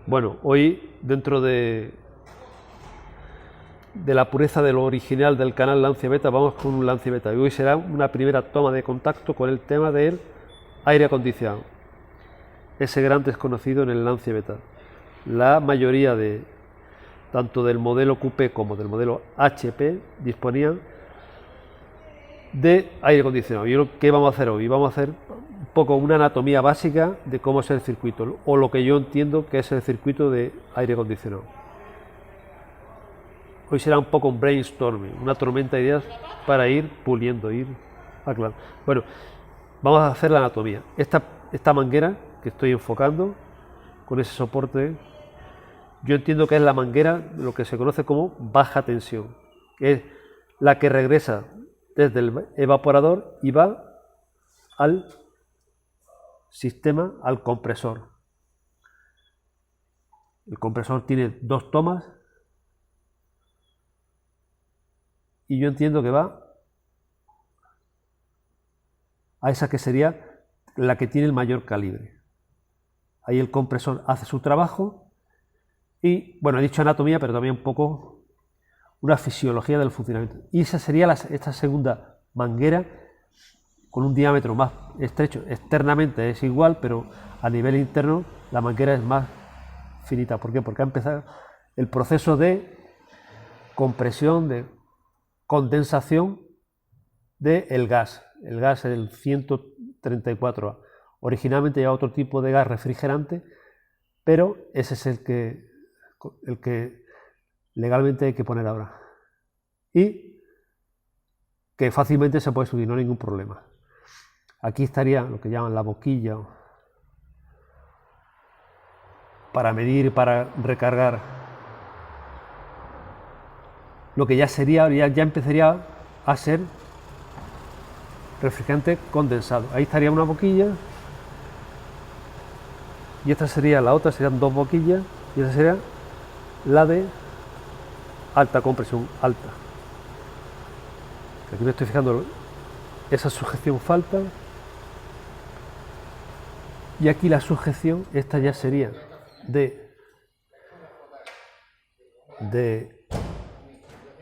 Bueno, hoy dentro de la pureza de lo original del canal Lancia Beta vamos con un Lancia Beta y hoy será una primera toma de contacto con el tema del aire acondicionado, ese gran desconocido en el Lancia Beta. La mayoría de tanto del modelo QP como del modelo HP disponían de aire acondicionado. ¿Y qué vamos a hacer hoy? Vamos a hacer un poco una anatomía básica de cómo es el circuito, o lo que yo entiendo que es el circuito de aire acondicionado. Hoy será un poco un brainstorming, una tormenta de ideas para ir puliendo, ir aclarando. Bueno, vamos a hacer la anatomía. Esta manguera que estoy enfocando con ese soporte, yo entiendo que es la manguera, lo que se conoce como baja tensión, que es la que regresa desde el evaporador y va al sistema, al compresor. El compresor tiene dos tomas y yo entiendo que va a esa que sería la que tiene el mayor calibre. Ahí el compresor hace su trabajo y, bueno, he dicho anatomía, pero también un poco una fisiología del funcionamiento. Y esa sería esta segunda manguera con un diámetro más estrecho. Externamente es igual, pero a nivel interno la manguera es más finita. ¿Por qué? Porque ha empezado el proceso de compresión, de condensación del gas. El gas es el 134A. Originalmente lleva otro tipo de gas refrigerante, pero ese es el que legalmente hay que poner ahora. Y que fácilmente se puede subir, no hay ningún problema. Aquí estaría lo que llaman la boquilla para medir, para recargar. Lo que ya sería, ya empezaría a ser refrigerante condensado. Ahí estaría una boquilla y esta sería la otra, serían dos boquillas y esta sería la de alta compresión, alta. Aquí me estoy fijando, esa sujeción falta y aquí la sujeción, esta ya sería de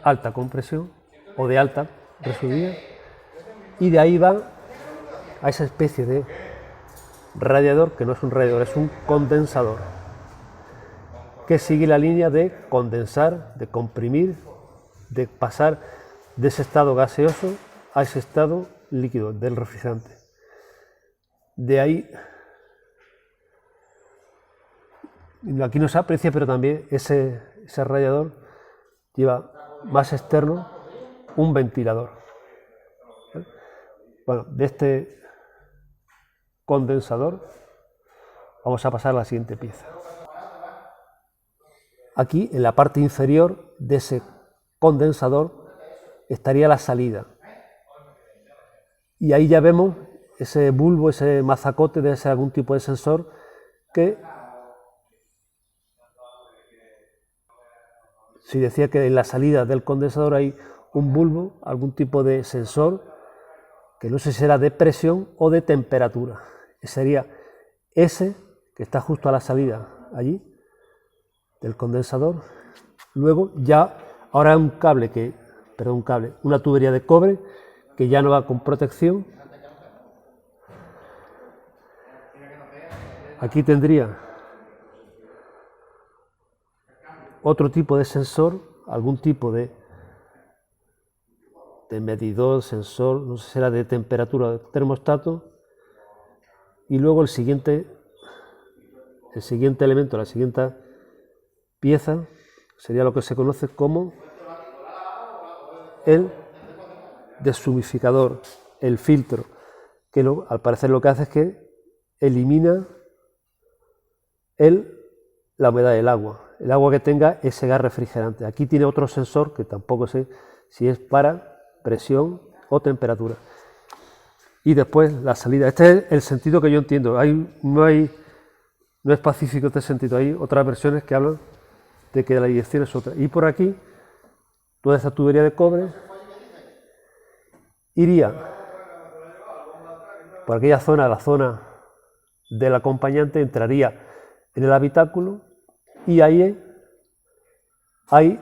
alta compresión o de alta resumida y de ahí va a esa especie de radiador, que no es un radiador, es un condensador, que sigue la línea de condensar, de comprimir, de pasar de ese estado gaseoso a ese estado líquido del refrigerante. De ahí, aquí no se aprecia, pero también ese radiador lleva más externo un ventilador. Bueno, de este condensador vamos a pasar a la siguiente pieza. Aquí, en la parte inferior de ese condensador, estaría la salida. Y ahí ya vemos ese bulbo, ese mazacote, debe ser algún tipo de sensor que, si decía que en la salida del condensador hay un bulbo, algún tipo de sensor, que no sé si será de presión o de temperatura. Sería ese que está justo a la salida allí del condensador. Luego ya, ahora una tubería de cobre que ya no va con protección. Aquí tendría otro tipo de sensor, algún tipo de medidor, sensor, no sé si será de temperatura, de termostato, y luego el siguiente elemento, la siguiente pieza, sería lo que se conoce como el deshumidificador, el filtro, que al parecer lo que hace es que elimina la humedad del agua, el agua que tenga ese gas refrigerante. Aquí tiene otro sensor que tampoco sé si es para presión o temperatura. Y después la salida. Este es el sentido que yo entiendo. No es pacífico este sentido. Hay otras versiones que hablan de que la dirección es otra. Y por aquí, toda esta tubería de cobre iría por aquella zona, la zona del acompañante, entraría en el habitáculo y ahí hay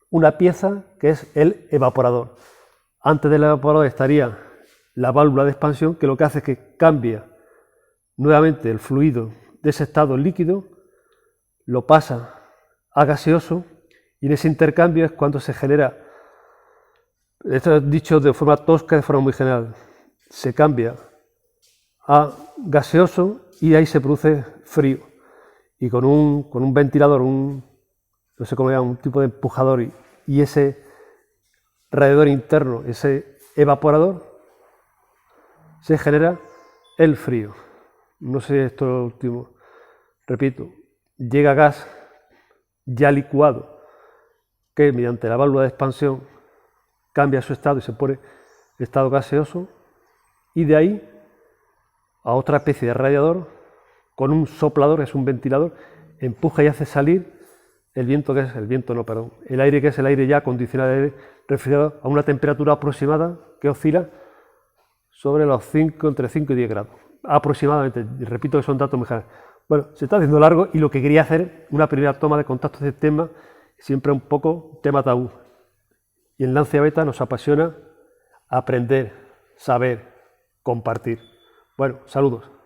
una pieza que es el evaporador. Antes del evaporador estaría la válvula de expansión, que lo que hace es que cambia nuevamente el fluido de ese estado líquido, lo pasa a gaseoso, y en ese intercambio es cuando se genera, esto es dicho de forma tosca, de forma muy general, se cambia a gaseoso y ahí se produce frío. Y con un ventilador, no sé cómo llaman, un tipo de empujador y ese radiador interno, ese evaporador, se genera el frío. No sé esto último, repito, llega gas ya licuado que mediante la válvula de expansión cambia su estado y se pone estado gaseoso, y de ahí a otra especie de radiador con un soplador, es un ventilador, empuja y hace salir el viento, que es el viento, no, perdón, el aire, que es el aire ya acondicionado, el aire refrigerado a una temperatura aproximada que oscila sobre los 5, entre 5 y 10 grados, aproximadamente, y repito que son datos muy generales. Bueno, se está haciendo largo y lo que quería hacer, una primera toma de contacto de este tema, siempre un poco tema tabú. Y en Lancia Beta nos apasiona aprender, saber, compartir. Bueno, saludos.